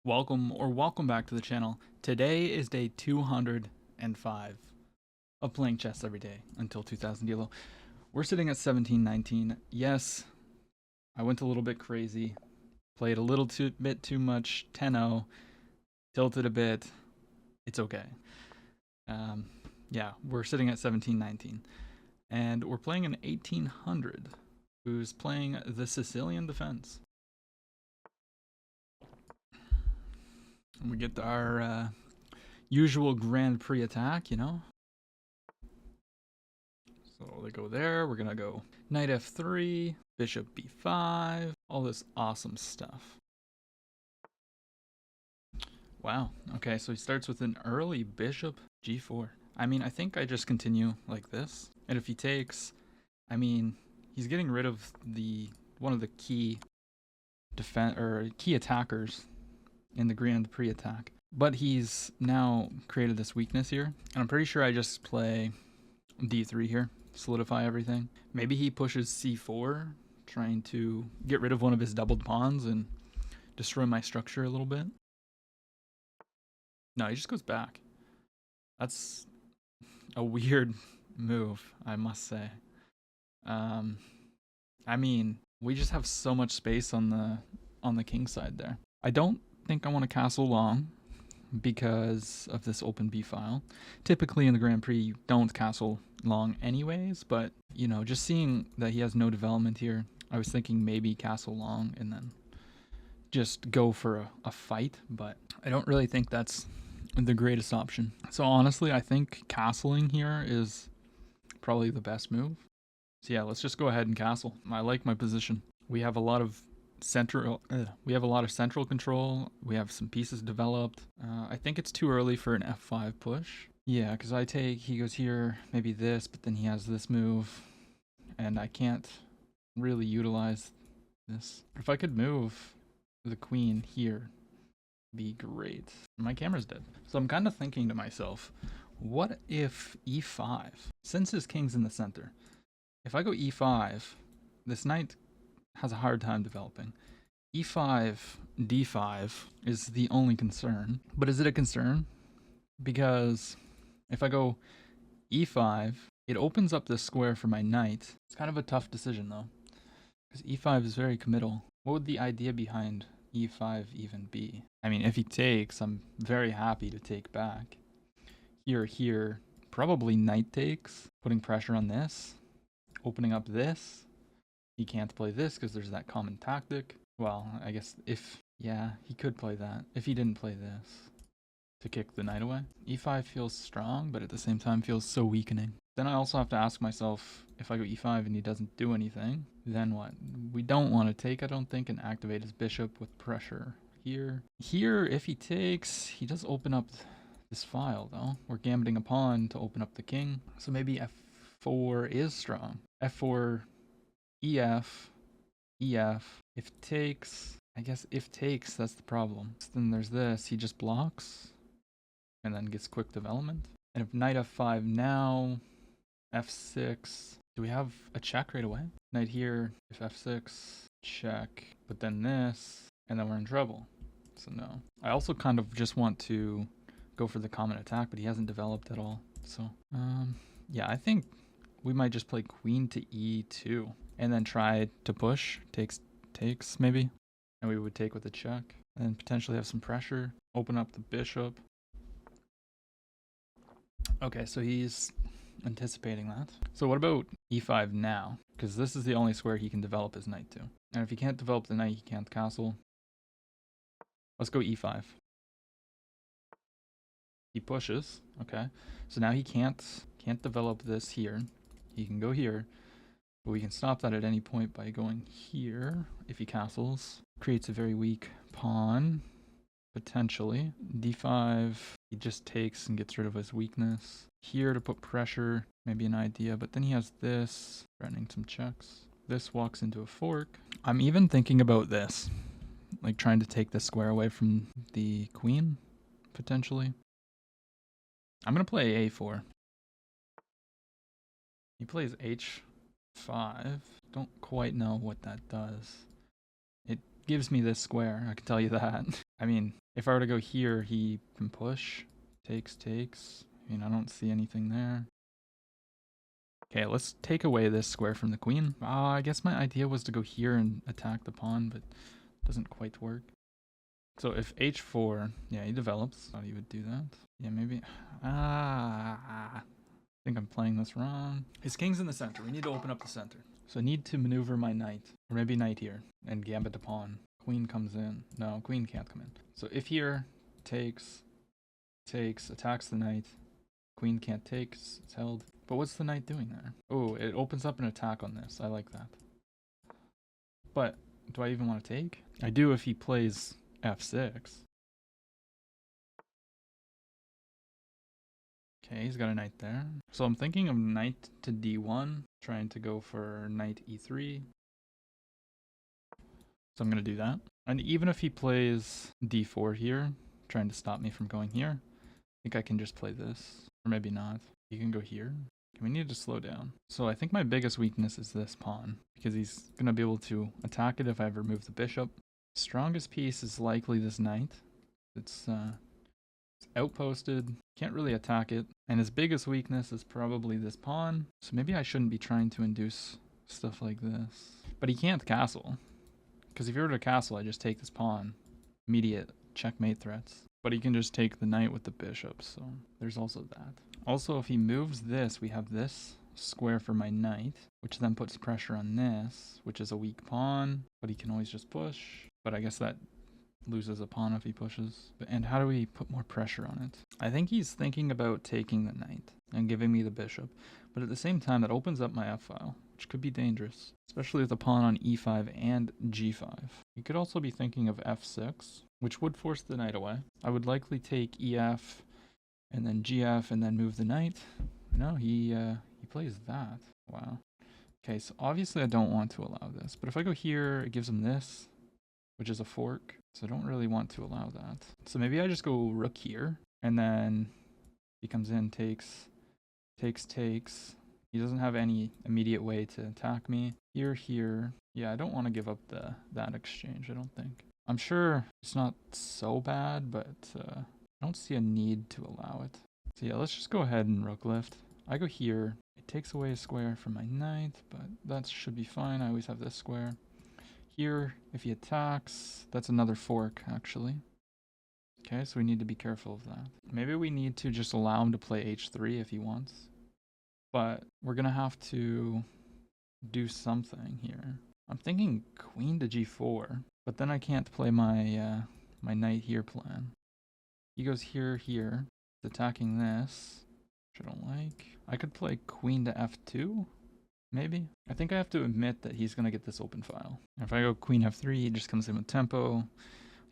Welcome back to the channel. Today is day 205 of playing chess every day until 2000 Elo. We're sitting at 1719. Yes, I went a little bit crazy. Played a little bit too much 10-0. Tilted a bit. It's okay. Yeah, we're sitting at 1719. And we're playing an 1800 who's playing the Sicilian defense. And we get our usual Grand Prix attack, you know? So they go there. We're going to go knight f3, bishop b5, all this awesome stuff. Wow. Okay, so he starts with an early bishop g4. I mean, I think I just continue like this. And if he takes, I mean, he's getting rid of one of the key key attackers in the Grand Prix attack. But he's now created this weakness here. And I'm pretty sure I just play d3 here, solidify everything. Maybe he pushes c4, trying to get rid of one of his doubled pawns and destroy my structure a little bit. No, he just goes back. That's a weird move, I must say. I mean, we just have so much space on the king side there. I don't think I want to castle long because of this open b file. Typically in the Grand Prix, you don't castle long anyways, but, you know, just seeing that he has no development here, I was thinking maybe castle long and then just go for a fight, but I don't really think that's the greatest option. So honestly, I think castling here is probably the best move. So yeah, let's just go ahead and castle. I like my position. We have a lot of central control. We have some pieces developed. I think it's too early for an f5 push. Yeah, because he goes here, maybe this, but then he has this move, and I can't really utilize this. If I could move the queen here, be great. My camera's dead. So I'm kind of thinking to myself, what if e5? Since his king's in the center, if I go e5, this knight has a hard time developing. e5, d5 is the only concern. But is it a concern? Because if I go e5, it opens up this square for my knight. It's kind of a tough decision though, because e5 is very committal. What would the idea behind e5 even be? I mean, if he takes, I'm very happy to take back. Here, probably knight takes, putting pressure on this, opening up this. He can't play this because there's that common tactic. Well, I guess yeah, he could play that if he didn't play this to kick the knight away. e5 feels strong, but at the same time feels so weakening. Then I also have to ask myself, if I go e5 and he doesn't do anything, then what? We don't want to take, I don't think, and activate his bishop with pressure here. Here, if he takes, he does open up this file, though. We're gambiting a pawn to open up the king. So maybe f4 is strong. f4, ef, ef. If takes, I guess if takes, that's the problem. So then there's this, he just blocks and then gets quick development. And if knight f5 now, f6, do we have a check right away? Knight here, if f6, check, but then this, and then we're in trouble. So no. I also kind of just want to go for the common attack, but he hasn't developed at all. So, yeah, I think we might just play queen to e2 and then try to push, takes maybe, and we would take with a check and potentially have some pressure, open up the bishop. Okay, so he's anticipating that. So what about e5 now? Because this is the only square he can develop his knight to. And if he can't develop the knight, he can't castle. Let's go e5. He pushes, okay. So now he can't develop this here. He can go here, but we can stop that at any point by going here. If he castles, creates a very weak pawn, potentially. d5, he just takes and gets rid of his weakness. Here to put pressure, maybe an idea, but then he has this, threatening some checks. This walks into a fork. I'm even thinking about this, like trying to take this square away from the queen, potentially. I'm going to play a4. He plays h5. Don't quite know what that does. It gives me this square, I can tell you that. I mean, If I were to go here, he can push. Takes. I mean, I don't see anything there. Okay, let's take away this square from the queen. I guess my idea was to go here and attack the pawn, but it doesn't quite work. So if h4, yeah, he develops. Thought he would do that. Yeah, maybe. I think I'm playing this wrong. His king's in the center. We need to open up the center. So I need to maneuver my knight, or maybe knight here, and gambit the pawn. Queen comes in. No, queen can't come in. So if here, takes, attacks the knight. Queen can't take, it's held. But what's the knight doing there? Oh, it opens up an attack on this. I like that. But do I even want to take? I do if he plays f6. Okay, he's got a knight there. So I'm thinking of knight to d1, trying to go for knight e3. So I'm going to do that. And even if he plays d4 here, trying to stop me from going here, I think I can just play this. Or maybe not. He can go here. We need to slow down. So I think my biggest weakness is this pawn, because he's going to be able to attack it if I ever move the bishop. Strongest piece is likely this knight. It's outposted, can't really attack it. And his biggest weakness is probably this pawn. So maybe I shouldn't be trying to induce stuff like this. But he can't castle, because if he were to castle, I just take this pawn. Immediate checkmate threats. But he can just take the knight with the bishop, so there's also that. Also, if he moves this, we have this square for my knight, which then puts pressure on this, which is a weak pawn, but he can always just push. But I guess that loses a pawn if he pushes. And how do we put more pressure on it? I think he's thinking about taking the knight and giving me the bishop, but at the same time, that opens up my f-file, which could be dangerous, especially with the pawn on e5 and g5. He could also be thinking of f6, which would force the knight away. I would likely take ef, and then gf, and then move the knight. No, he plays that. Wow. Okay, so obviously I don't want to allow this, but if I go here, it gives him this, which is a fork, so I don't really want to allow that. So maybe I just go rook here, and then he comes in, takes. He doesn't have any immediate way to attack me. Here. Yeah, I don't want to give up that exchange, I don't think. I'm sure it's not so bad, but I don't see a need to allow it. So yeah, let's just go ahead and rook lift. I go here. It takes away a square from my knight, but that should be fine. I always have this square. Here, if he attacks, that's another fork, actually. Okay, so we need to be careful of that. Maybe we need to just allow him to play h3 if he wants. But we're going to have to do something here. I'm thinking queen to g4, but then I can't play my my knight here plan. He goes here. He's attacking this, which I don't like. I could play queen to f2, maybe. I think I have to admit that he's going to get this open file. If I go queen f3, he just comes in with tempo,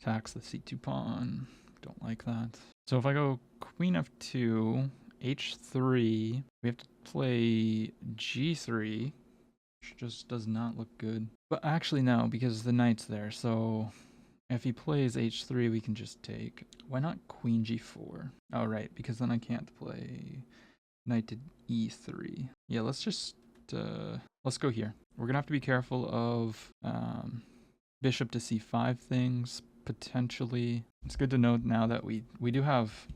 attacks the c2 pawn. Don't like that. So if I go queen f2, h3, we have to play g3, which just does not look good. But actually no, because the knight's there, so if he plays h3, we can just take. Why not queen g4? Oh, right, because then I can't play knight to e3. Yeah, let's just, let's go here. We're going to have to be careful of bishop to c5 things, potentially. It's good to note now that we do have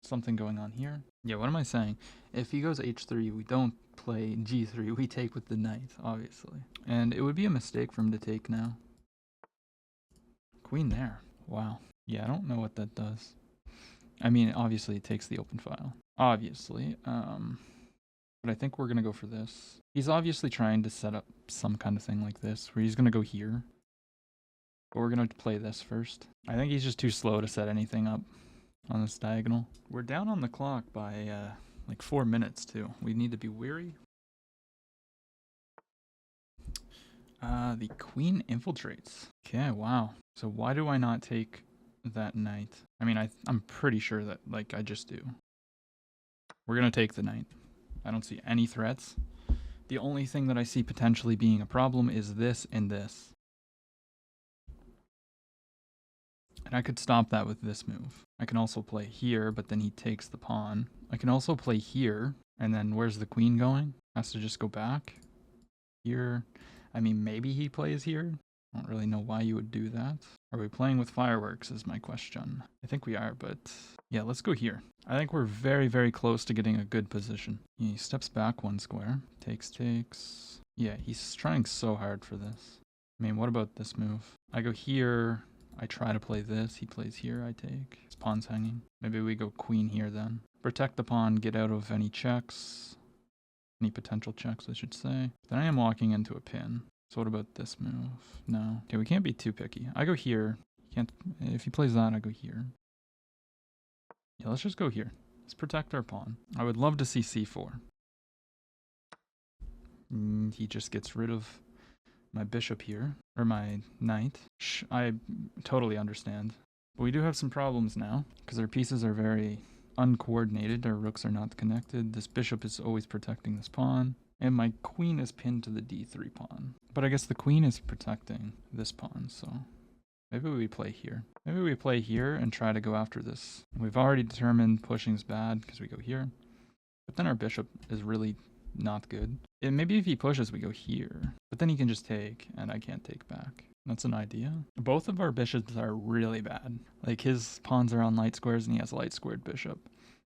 something going on here. Yeah, what am I saying? If he goes h3, we don't play g3, we take with the knight, obviously. And it would be a mistake for him to take now. Queen there. Wow. Yeah, I don't know what that does. I mean, obviously it takes the open file. Obviously. But I think we're going to go for this. He's obviously trying to set up some kind of thing like this, where he's going to go here. But we're going to play this first. I think he's just too slow to set anything up on this diagonal. We're down on the clock by like 4 minutes too. We need to be wary. The queen infiltrates. Okay, wow. So why do I not take that knight? I mean, I'm pretty sure that, like, I just do. We're going to take the knight. I don't see any threats. The only thing that I see potentially being a problem is this and this. And I could stop that with this move. I can also play here, but then he takes the pawn. I can also play here, and then where's the queen going? Has to just go back. Here. I mean, maybe he plays here. I don't really know why you would do that. Are we playing with fireworks is my question. I think we are, but yeah, let's go here. I think we're very, very close to getting a good position. He steps back 1 square. Takes. Yeah, he's trying so hard for this. I mean, what about this move? I go here. I try to play this. He plays here. I take. His pawn's hanging. Maybe we go queen here then. Protect the pawn. Get out of any checks. Any potential checks, I should say. Then I am walking into a pin. So what about this move? No. Okay, we can't be too picky. I go here. Can't. If he plays that, I go here. Yeah, let's just go here. Let's protect our pawn. I would love to see c4. He just gets rid of my bishop here, or my knight. I totally understand. But we do have some problems now, because our pieces are very uncoordinated. Our rooks are not connected. This bishop is always protecting this pawn. And my queen is pinned to the d3 pawn. But I guess the queen is protecting this pawn, so maybe we play here. Maybe we play here and try to go after this. We've already determined pushing's bad because we go here. But then our bishop is really not good. And maybe if he pushes, we go here. But then he can just take, and I can't take back. That's an idea. Both of our bishops are really bad. Like, his pawns are on light squares, and he has a light squared bishop.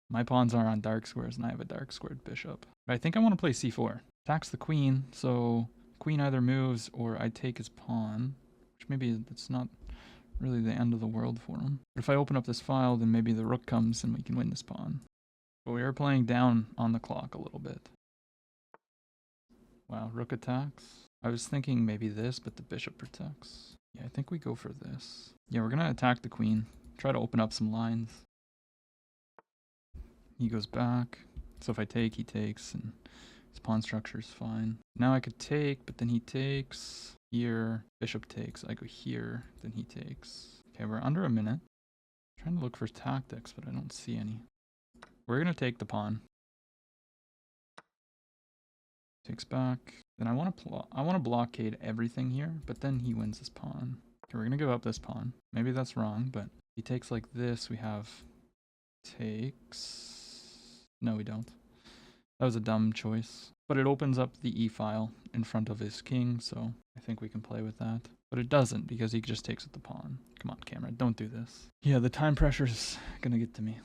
My pawns are on dark squares, and I have a dark squared bishop. But I think I want to play c4. Attacks the queen, so queen either moves or I take his pawn. Which maybe it's not really the end of the world for him. But if I open up this file, then maybe the rook comes and we can win this pawn. But we are playing down on the clock a little bit. Wow, rook attacks. I was thinking maybe this, but the bishop protects. Yeah, I think we go for this. Yeah, we're going to attack the queen. Try to open up some lines. He goes back. So if I take, he takes, and his pawn structure is fine. Now I could take, but then he takes. Here, bishop takes. I go here, then he takes. Okay, we're under a minute. I'm trying to look for tactics, but I don't see any. We're going to take the pawn. Takes back. Then I want to blockade everything here, but then he wins his pawn. Okay, we're going to give up this pawn. Maybe that's wrong, but if he takes like this, we have takes. No, we don't. That was a dumb choice. But it opens up the e-file in front of his king, so I think we can play with that. But it doesn't, because he just takes with the pawn. Come on, camera, don't do this. Yeah, the time pressure's gonna get to me.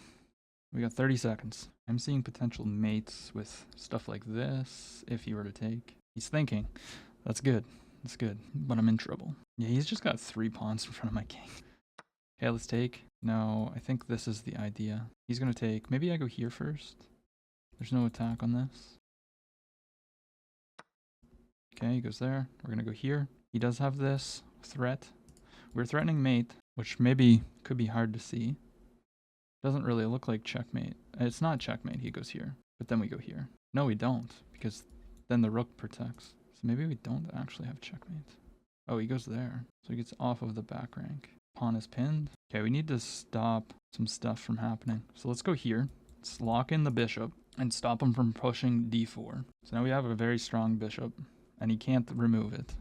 We got 30 seconds. I'm seeing potential mates with stuff like this, if he were to take. He's thinking. That's good. That's good. But I'm in trouble. Yeah, he's just got 3 pawns in front of my king. Okay, let's take. No, I think this is the idea. He's gonna take. Maybe I go here first. There's no attack on this. Okay, he goes there. We're gonna go here. He does have this threat. We're threatening mate, which maybe could be hard to see. Doesn't really look like checkmate. It's not checkmate, he goes here. But then we go here. No, we don't, because then the rook protects. So maybe we don't actually have checkmate. Oh, he goes there. So he gets off of the back rank. Pawn is pinned. Okay, we need to stop some stuff from happening. So let's go here. Let's lock in the bishop and stop him from pushing d4. So now we have a very strong bishop, and he can't remove it.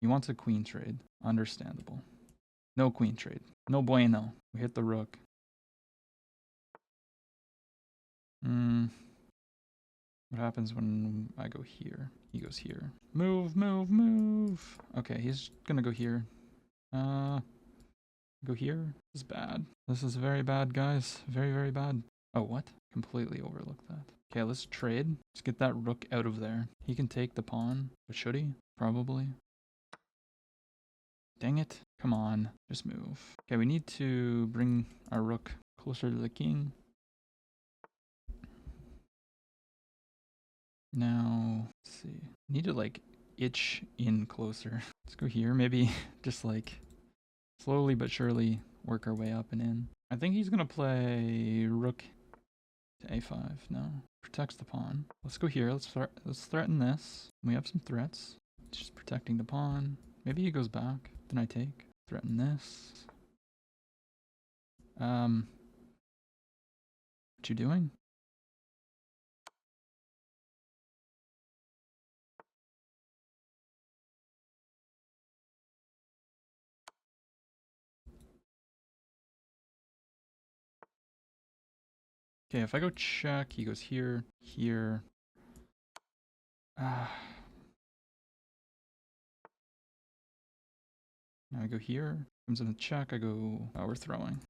He wants a queen trade. Understandable. No queen trade. No bueno. We hit the rook. What happens when I go here? He goes here. Move, move, move. Okay, he's gonna go here. Go here. This is bad. This is very bad, guys. Very, very bad. Oh, what? Completely overlooked that. Okay, let's trade. Let's get that rook out of there. He can take the pawn, but should he? Probably. Dang it. Come on. Just move. Okay, we need to bring our rook closer to the king. Now, let's see. Need to like itch in closer. Let's go here. Maybe just like slowly but surely work our way up and in. I think he's gonna play rook to a5. No, protects the pawn. Let's go here. Let's threaten this. We have some threats. Just protecting the pawn. Maybe he goes back. Then I take. Threaten this. What you doing? Okay, if I go check, he goes here, here. Now I go here. Comes in a check. I go. Oh, we're throwing.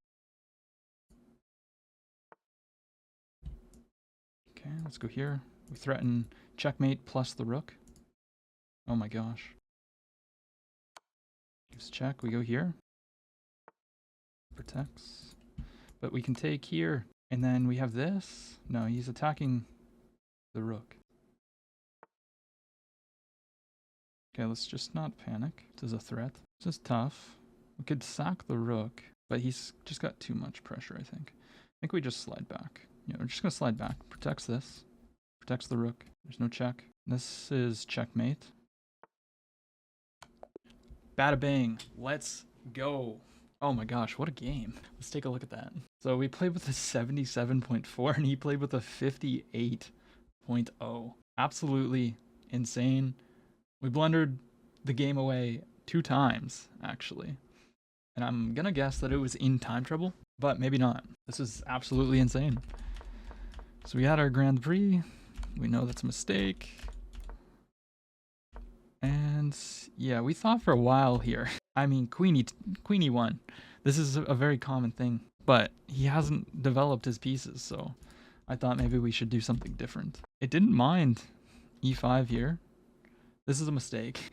Okay, let's go here. We threaten checkmate plus the rook. Oh my gosh. Gives check. We go here. Protects. But we can take here. And then we have this. No, he's attacking the rook. Okay, let's just not panic. This is a threat. This is tough. We could sack the rook, but he's just got too much pressure, I think. I think we just slide back. Yeah, we're just going to slide back. Protects this. Protects the rook. There's no check. This is checkmate. Bada bang. Let's go. Oh my gosh, what a game. Let's take a look at that. So we played with a 77.4 and he played with a 58.0. Absolutely insane. We blundered the game away 2 times, actually. And I'm gonna guess that it was in time trouble, but maybe not. This is absolutely insane. So we had our Grand Prix. We know that's a mistake. And yeah, we thought for a while here. I mean, Queenie won. This is a very common thing, but he hasn't developed his pieces, so I thought maybe we should do something different. It didn't mind e5 here. This is a mistake.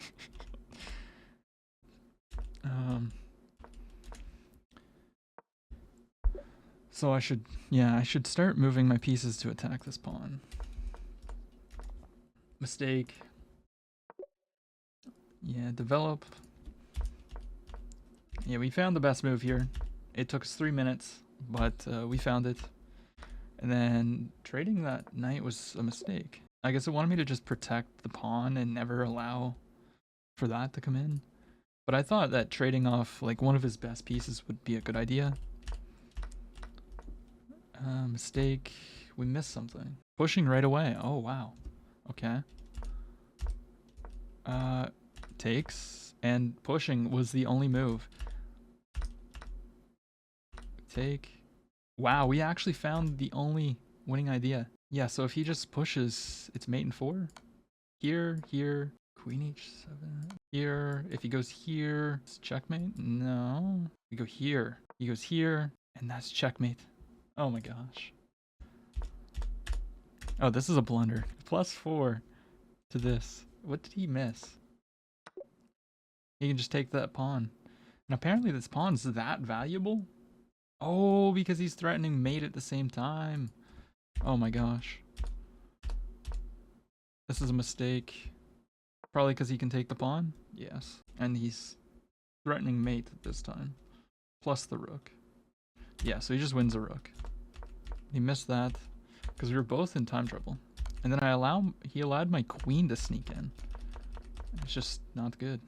So I should start moving my pieces to attack this pawn. Mistake. Yeah, develop. Yeah, we found the best move here. It took us 3 minutes, but we found it. And then trading that knight was a mistake. I guess it wanted me to just protect the pawn and never allow for that to come in. But I thought that trading off like one of his best pieces would be a good idea. Mistake. We missed something. Pushing right away. Oh, wow. Okay. Takes. And pushing was the only move. Take. Wow, we actually found the only winning idea. Yeah, so if he just pushes, it's mate in 4. Here, here, queen h7. Here, if he goes here, it's checkmate. No. We go here. He goes here, and that's checkmate. Oh my gosh. Oh, this is a blunder. +4 to this. What did he miss? He can just take that pawn. And apparently this pawn's that valuable? Oh, because he's threatening mate at the same time. Oh my gosh. This is a mistake. Probably because he can take the pawn? Yes. And he's threatening mate at this time. Plus the rook. Yeah, so he just wins a rook. He missed that because we were both in time trouble. And then he allowed my queen to sneak in. It's just not good.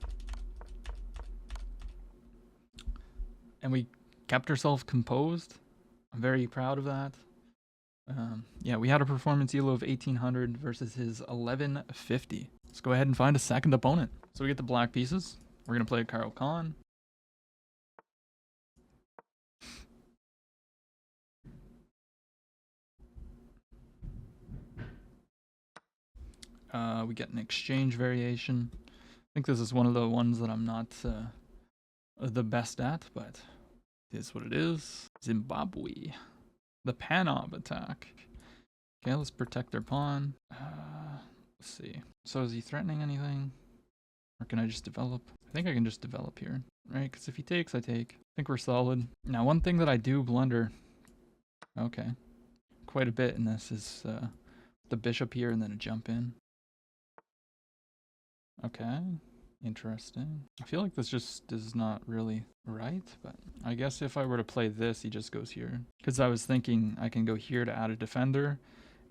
And we kept ourselves composed. I'm very proud of that. Yeah, we had a performance elo of 1800 versus his 1150. Let's go ahead and find a second opponent. So we get the black pieces. We're going to play a Caro-Kann. We get an exchange variation. I think this is one of the ones that I'm not the best at, but it is what it is. Zimbabwe. The Panov attack. Okay, let's protect their pawn. Let's see. So is he threatening anything? Or can I just develop? I think I can just develop here, right? Because if he takes, I take. I think we're solid. Now, one thing that I do blunder, okay, quite a bit in this is the bishop here and then a jump in. Okay, interesting. I feel like this just is not really right, but I guess if I were to play this, he just goes here. Because I was thinking I can go here to add a defender,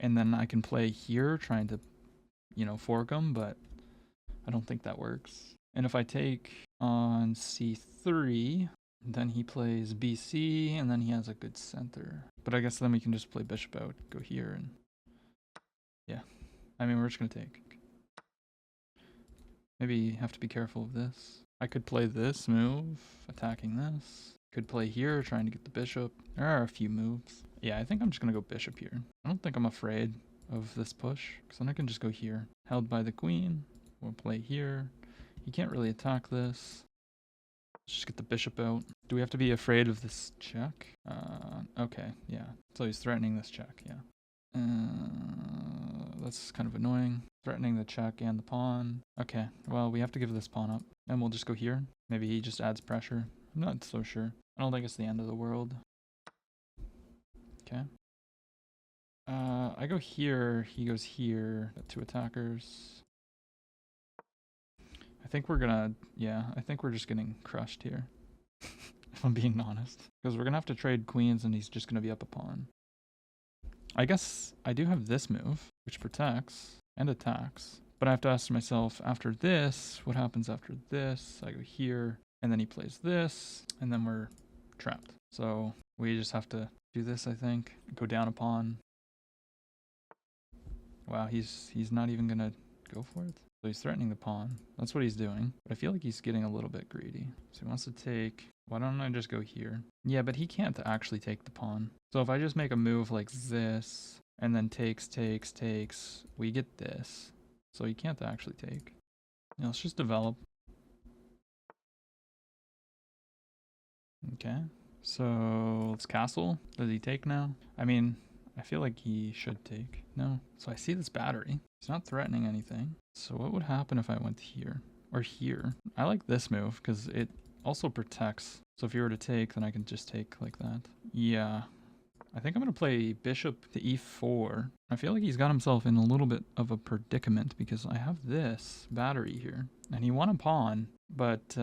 and then I can play here trying to, fork him, but I don't think that works. And if I take on c3, then he plays bc, and then he has a good center. But I guess then we can just play bishop out, go here, and yeah. I mean, we're just going to take. Maybe have to be careful of this. I could play this move, attacking this. Could play here, trying to get the bishop. There are a few moves. Yeah, I think I'm just going to go bishop here. I don't think I'm afraid of this push, because then I can just go here. Held by the queen. We'll play here. He can't really attack this. Let's just get the bishop out. Do we have to be afraid of this check? Okay, yeah. So he's threatening this check, yeah. That's kind of annoying. Threatening the check and the pawn. Okay, well, we have to give this pawn up. And we'll just go here. Maybe he just adds pressure. I'm not so sure. I don't think it's the end of the world. Okay. I go here. He goes here. Got 2 attackers. I think we're gonna... Yeah, I think we're just getting crushed here. If I'm being honest. Because we're gonna have to trade queens and he's just gonna be up a pawn. I guess I do have this move, which protects and attacks. But I have to ask myself, after this, what happens after this? I go here, and then he plays this, and then we're trapped. So we just have to do this, I think. Go down a pawn. Wow, he's not even gonna go for it. So he's threatening the pawn. That's what he's doing. But I feel like he's getting a little bit greedy. So he wants to take... Why don't I just go here? Yeah, but he can't actually take the pawn. So if I just make a move like this, and then takes, we get this. So he can't actually take. Yeah, let's just develop. Okay. So let's castle. Does he take now? I mean, I feel like he should take. No. So I see this battery. He's not threatening anything. So what would happen if I went here? Or here? I like this move because it also protects. So if you were to take, then I can just take like that. Yeah. I think I'm going to play bishop to e4. I feel like he's got himself in a little bit of a predicament because I have this battery here. And he won a pawn, but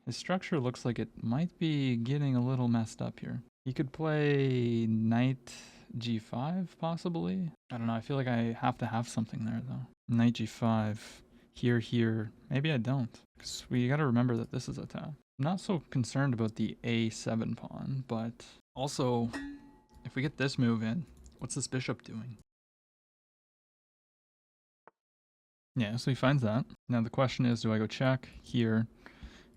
his structure looks like it might be getting a little messed up here. He could play knight g5 possibly. I don't know. I feel like I have to have something there though. Knight g5. Here. Maybe I don't. Because we got to remember that this is a tap. I'm not so concerned about the a7 pawn, but also... If we get this move in, what's this bishop doing? Yeah, so he finds that. Now the question is, do I go check here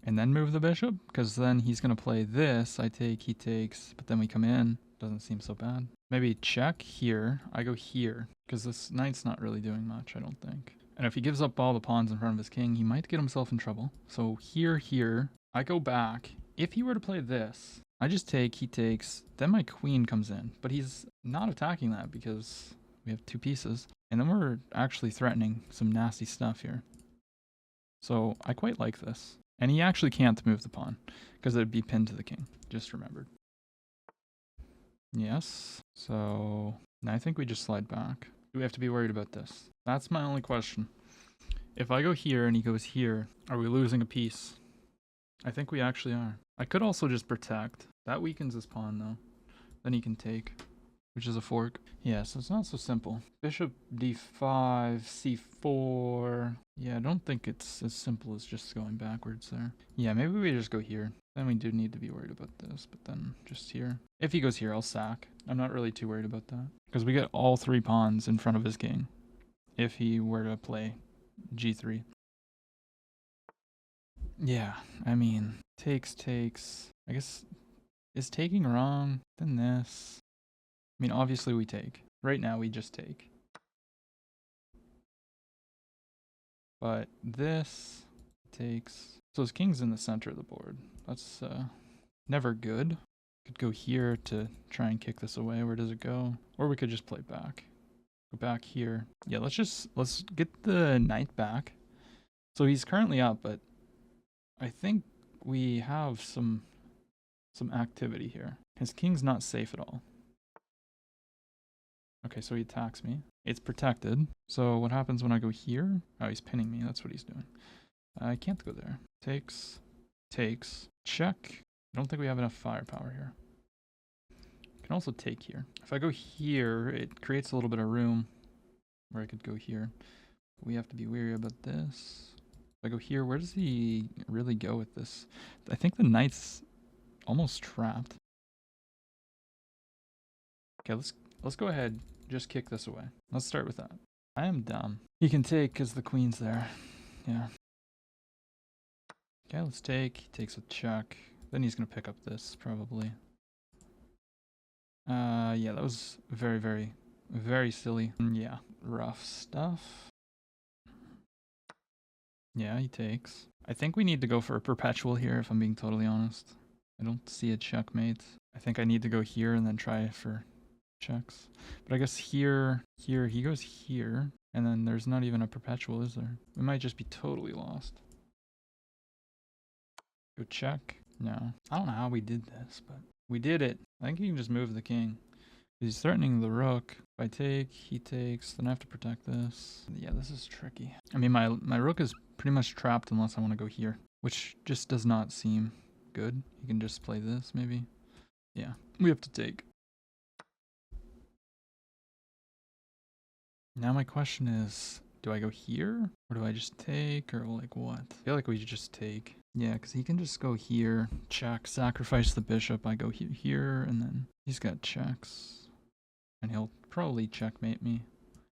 and then move the bishop? Because then he's going to play this. I take, he takes, but then we come in. Doesn't seem so bad. Maybe check here. I go here because this knight's not really doing much, I don't think. And if he gives up all the pawns in front of his king, he might get himself in trouble. So here, I go back. If he were to play this, I just take, he takes, then my queen comes in. But he's not attacking that because we have 2 pieces. And then we're actually threatening some nasty stuff here. So I quite like this. And he actually can't move the pawn because it would be pinned to the king. Just remembered. Yes. So now I think we just slide back. Do we have to be worried about this? That's my only question. If I go here and he goes here, are we losing a piece? I think we actually are. I could also just protect. That weakens his pawn though. Then he can take, which is a fork. Yeah, so it's not so simple. Bishop d5, c4. Yeah, I don't think it's as simple as just going backwards there. Yeah, maybe we just go here. Then we do need to be worried about this, but then just here. If he goes here, I'll sack. I'm not really too worried about that. Because we get all 3 pawns in front of his king. If he were to play g3. Yeah, I mean, takes. I guess, is taking wrong? Then this. I mean, obviously we take. Right now we just take. But this takes. So his king's in the center of the board. That's never good. Could go here to try and kick this away. Where does it go? Or we could just play back. Go back here. Yeah, let's get the knight back. So he's currently up, but I think we have some activity here. His king's not safe at all. Okay, so he attacks me. It's protected. So what happens when I go here? Oh, he's pinning me. That's what he's doing. I can't go there. Takes. Check. I don't think we have enough firepower here. Can also take here. If I go here, it creates a little bit of room where I could go here. We have to be wary about this. If I go here, where does he really go with this? I think the knight's almost trapped. Okay, let's go ahead. Just kick this away. Let's start with that. I am dumb. He can take because the queen's there. Yeah. Okay, let's take. He takes a check. Then he's going to pick up this, probably. Yeah, that was very, very, very silly. Yeah, rough stuff. Yeah, he takes. I think we need to go for a perpetual here, if I'm being totally honest. I don't see a checkmate. I think I need to go here and then try for checks. But I guess here, he goes here, and then there's not even a perpetual, is there? We might just be totally lost. Go check. No. I don't know how we did this, but we did it. I think you can just move the king. He's threatening the rook. If I take, he takes, then I have to protect this. Yeah, this is tricky. I mean, my rook is pretty much trapped unless I want to go here, which just does not seem good. You can just play this, maybe. Yeah, we have to take. Now my question is, do I go here? Or do I just take? Or like what? I feel like we should just take. Yeah, because he can just go here, check, sacrifice the bishop. I go here, and then he's got checks. And he'll probably checkmate me.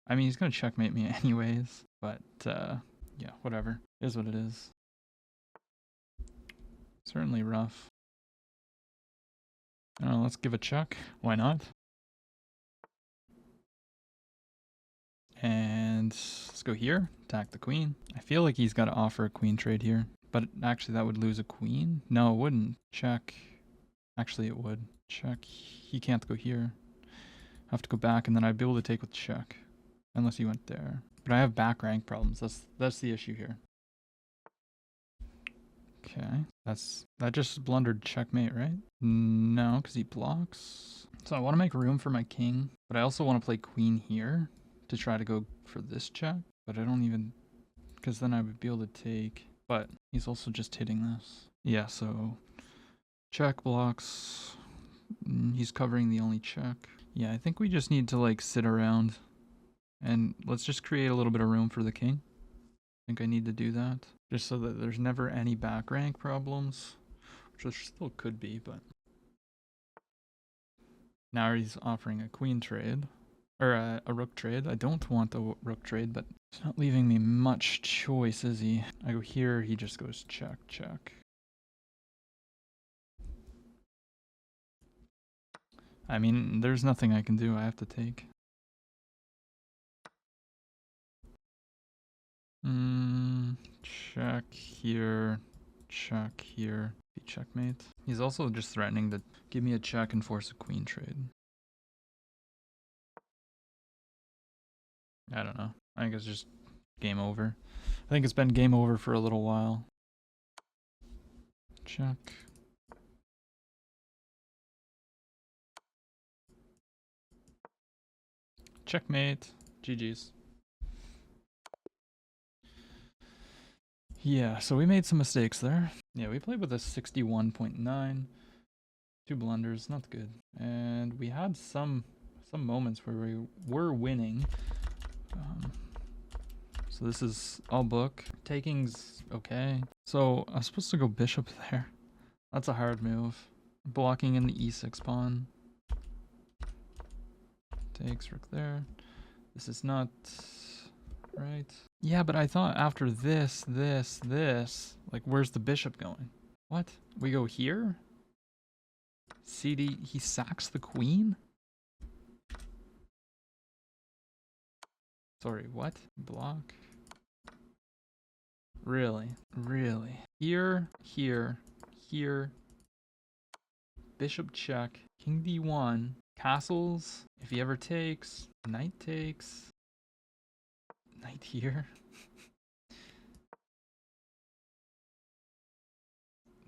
I mean, he's going to checkmate me anyways. But, yeah, whatever. It is what it is. Certainly rough. I don't know, let's give a check. Why not? And let's go here. Attack the queen. I feel like he's got to offer a queen trade here. But actually, that would lose a queen. No, it wouldn't. Check. Actually, it would. Check. He can't go here. I have to go back, and then I'd be able to take with check. Unless he went there. But I have back rank problems. That's the issue here. Okay. That just blundered checkmate, right? No, because he blocks. So I want to make room for my king. But I also want to play queen here to try to go for this check. But I don't even... Because then I would be able to take... But he's also just hitting this. Yeah, so... Check blocks. He's covering the only check. Yeah, I think we just need to like sit around and let's just create a little bit of room for the king. I think I need to do that just so that there's never any back rank problems, which there still could be, but now he's offering a queen trade or a rook trade. I don't want the rook trade, but it's not leaving me much choice, is he? I go here, he just goes check, check. I mean, there's nothing I can do. I have to take. Check here. Check here. Be checkmate. He's also just threatening to give me a check and force a queen trade. I don't know. I think it's just game over. I think it's been game over for a little while. Check. Checkmate. GG's. Yeah, so we made some mistakes there. Yeah, we played with a 61.9. 2 blunders, not good. And we had some moments where we were winning. So this is all book. Taking's okay. So I'm supposed to go bishop there. That's a hard move. Blocking in the e6 pawn. Takes rook there. This is not right. Yeah, but I thought after this, like where's the bishop going? What? We go here? CD, he sacks the queen? Sorry, what? Block. Really? Really? Here, here, here. Bishop check. King d1. Castles. If he ever takes. Knight takes. Knight here.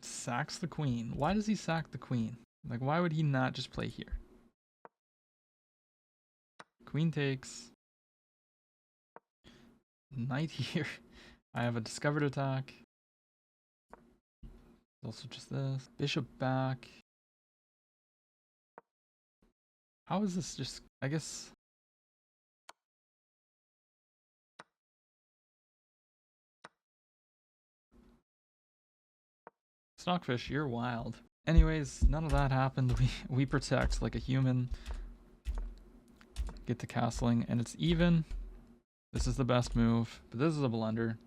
Sacks the queen. Why does he sack the queen? Like, why would he not just play here? Queen takes. Knight here. I have a discovered attack. Also just this. Bishop back. How is this just... I guess... Stockfish, you're wild. Anyways, none of that happened. We protect like a human. Get to castling, and it's even. This is the best move, but this is a blunder.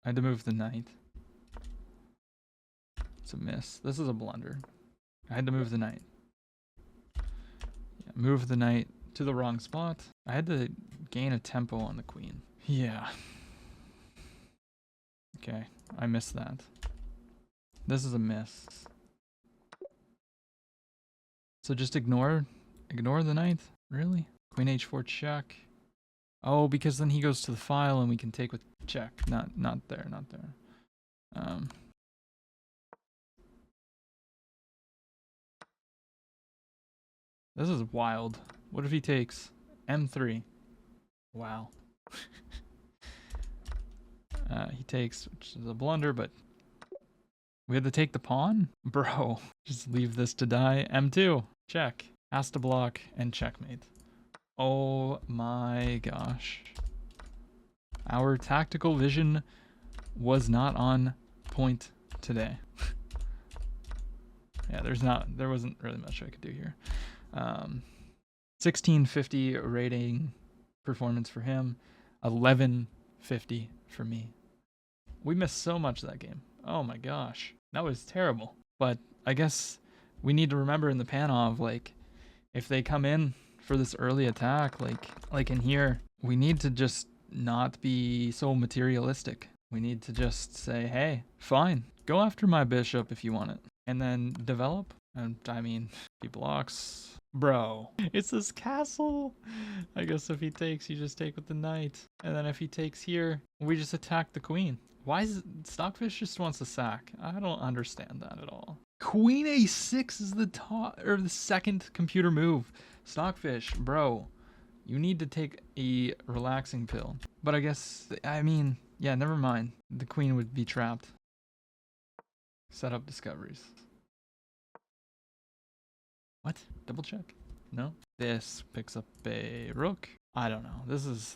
I had to move the knight. It's a miss. This is a blunder. I had to move the knight. Yeah, move the knight to the wrong spot. I had to gain a tempo on the queen. Yeah. Okay, I missed that. This is a miss. So just ignore the knight? Really? Queen h4 check. Oh, because then he goes to the file and we can take with check. Not there, not there. This is wild. What if he takes m3? Wow. He takes, which is a blunder, but we had to take the pawn? Bro, just leave this to die. m2, check. Has to block and checkmate. Oh my gosh. Our tactical vision was not on point today. Yeah, there wasn't really much I could do here. 1650 rating performance for him, 1150 for me. We missed so much that game. Oh my gosh, that was terrible. But I guess we need to remember in the Panov, like, if they come in for this early attack, like in here, we need to just not be so materialistic. We need to just say, hey, fine, go after my bishop if you want it, and then develop. And I mean, he blocks. Bro, it's this castle. I guess if he takes, you just take with the knight. And then if he takes here, we just attack the queen. Why is it, Stockfish just wants to sack? I don't understand that at all. Queen a6 is the top, or the second computer move. Stockfish, bro, you need to take a relaxing pill. But I guess, I mean, yeah, never mind. The queen would be trapped. Set up discoveries. What? Double check? No? This picks up a rook. I don't know.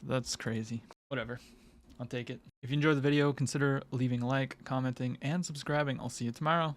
That's crazy. Whatever. I'll take it. If you enjoyed the video, consider leaving a like, commenting, and subscribing. I'll see you tomorrow.